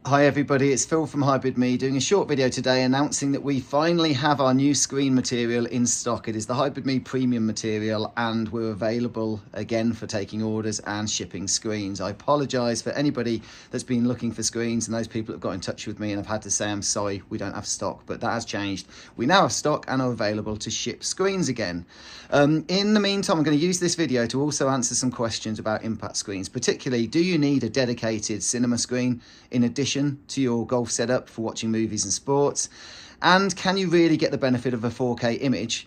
Hi everybody, it's Phil from Hybrid Me doing a short video today announcing that we finally have our new screen material in stock. It is the Hybrid Me premium material and we're available again for taking orders and shipping screens. I apologise for anybody that's been looking for screens and those people that have got in touch with me and I've had to say I'm sorry we don't have stock, but that has changed. We now have stock and are available to ship screens again. In the meantime, I'm going to use this video to also answer some questions about impact screens, particularly do you need a dedicated cinema screen in addition to your golf setup for watching movies and sports, and can you really get the benefit of a 4K image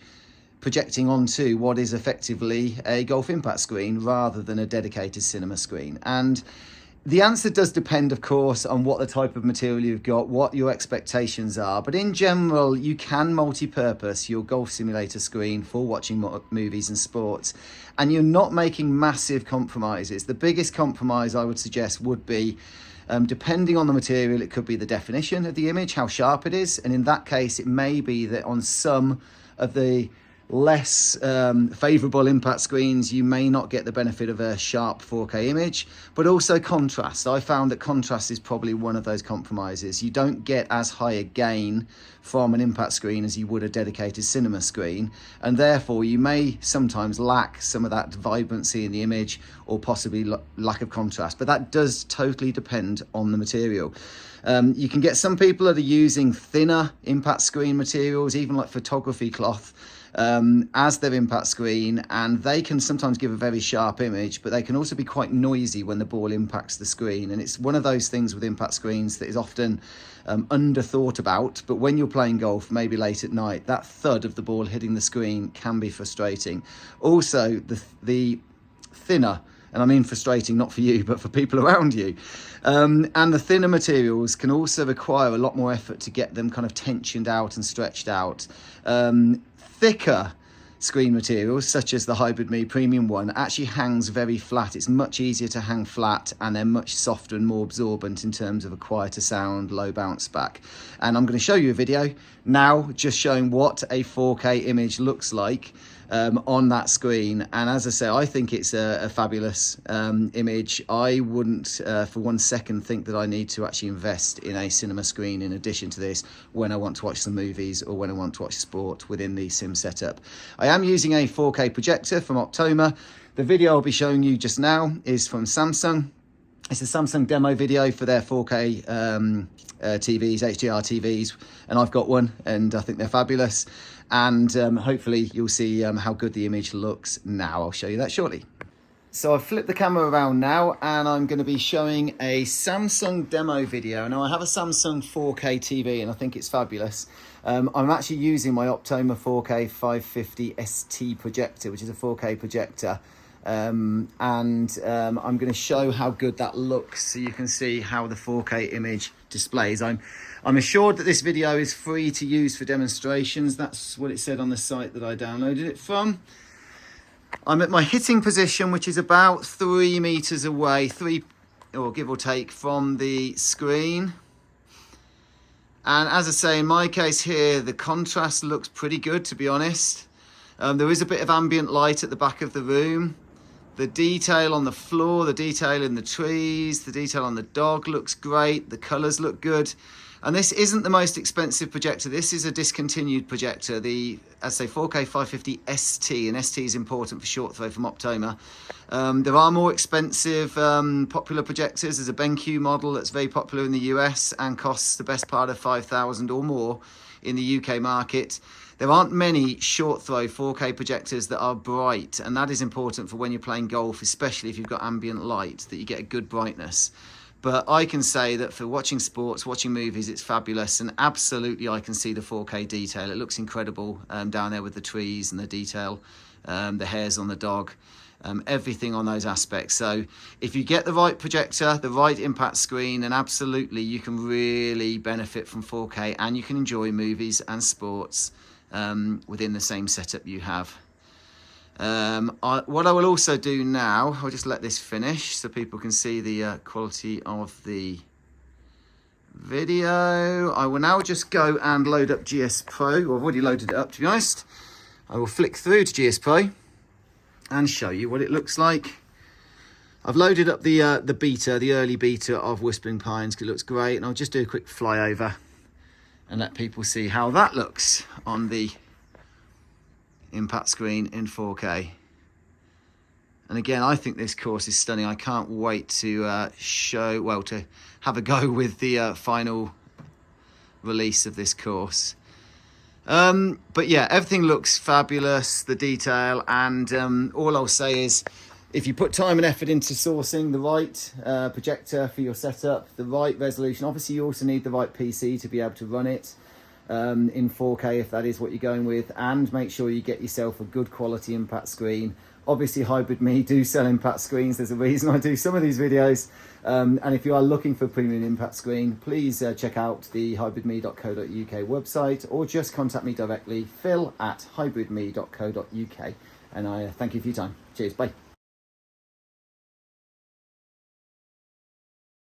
projecting onto what is effectively a golf impact screen rather than a dedicated cinema screen? And the answer does depend, of course, on what the type of material you've got, what your expectations are. But in general, you can multi-purpose your golf simulator screen for watching movies and sports. And you're not making massive compromises. The biggest compromise I would suggest would be, depending on the material, it could be the definition of the image, how sharp it is. And in that case, it may be that on some of the less favorable impact screens you may not get the benefit of a sharp 4K image, but also contrast. I found that contrast is probably one of those compromises. You don't get as high a gain from an impact screen as you would a dedicated cinema screen, and therefore you may sometimes lack some of that vibrancy in the image or possibly lack of contrast, but that does totally depend on the material. You can get some people that are using thinner impact screen materials, even like photography cloth, as their impact screen, and they can sometimes give a very sharp image, but they can also be quite noisy when the ball impacts the screen. And it's one of those things with impact screens that is often under thought about, but when you're playing golf, maybe late at night, that thud of the ball hitting the screen can be frustrating. Also, the thinner, and I mean frustrating not for you but for people around you, and the thinner materials can also require a lot more effort to get them kind of tensioned out and stretched out. Thicker screen materials such as the Hybrid Me premium one actually hangs very flat. It's much easier to hang flat and they're much softer and more absorbent in terms of a quieter sound, low bounce back. And I'm going to show you a video now just showing what a 4K image looks like on that screen. And as I say, I think it's a fabulous image. I wouldn't for 1 second think that I need to actually invest in a cinema screen in addition to this when I want to watch some movies or when I want to watch sport within the sim setup. I am using a 4K projector from Optoma. The video I'll be showing you just now is from Samsung. It's a Samsung demo video for their 4K TVs, HDR TVs, and I've got one and I think they're fabulous. And hopefully you'll see how good the image looks now. I'll show you that shortly. So I've flipped the camera around now and I'm going to be showing a Samsung demo video. Now I have a Samsung 4K TV and I think it's fabulous. I'm actually using my Optoma 4K 550 ST projector, which is a 4K projector. I'm going to show how good that looks so you can see how the 4K image displays. I'm assured that this video is free to use for demonstrations. That's what it said on the site that I downloaded it from. I'm at my hitting position, which is about 3 meters away, or give or take, from the screen. And as I say, in my case here, the contrast looks pretty good, to be honest. There is a bit of ambient light at the back of the room. The detail on the floor, the detail in the trees, the detail on the dog looks great. The colors look good. And this isn't the most expensive projector. This is a discontinued projector, the, as I say, 4K 550 ST, and ST is important for short throw from Optoma. There are more expensive popular projectors. There's a BenQ model that's very popular in the US and costs the best part of $5,000 or more in the UK market. There aren't many short throw 4K projectors that are bright, and that is important for when you're playing golf, especially if you've got ambient light, that you get a good brightness. But I can say that for watching sports, watching movies, it's fabulous, and absolutely I can see the 4K detail. It looks incredible down there with the trees and the detail, the hairs on the dog, everything on those aspects. So if you get the right projector, the right impact screen, then absolutely you can really benefit from 4K and you can enjoy movies and sports within the same setup you have. What I will also do now, I'll just let this finish so people can see the quality of the video. I will now just go and load up GS Pro. Well, I've already loaded it up, to be honest. I will flick through to GS Pro and show you what it looks like I've loaded up the beta, the early beta of Whispering Pines, because it looks great, and I'll just do a quick flyover and let people see how that looks on the impact screen in 4K. And again, I think this course is stunning. I can't wait to to have a go with the final release of this course. But yeah, everything looks fabulous, the detail, and all I'll say is, if you put time and effort into sourcing the right projector for your setup, the right resolution, obviously you also need the right PC to be able to run it in 4K if that is what you're going with, and make sure you get yourself a good quality impact screen. Obviously Hybrid Me do sell impact screens, there's a reason I do some of these videos, and if you are looking for a premium impact screen, please check out the hybridme.co.uk website, or just contact me directly, phil@hybridme.co.uk, and I thank you for your time. Cheers, bye.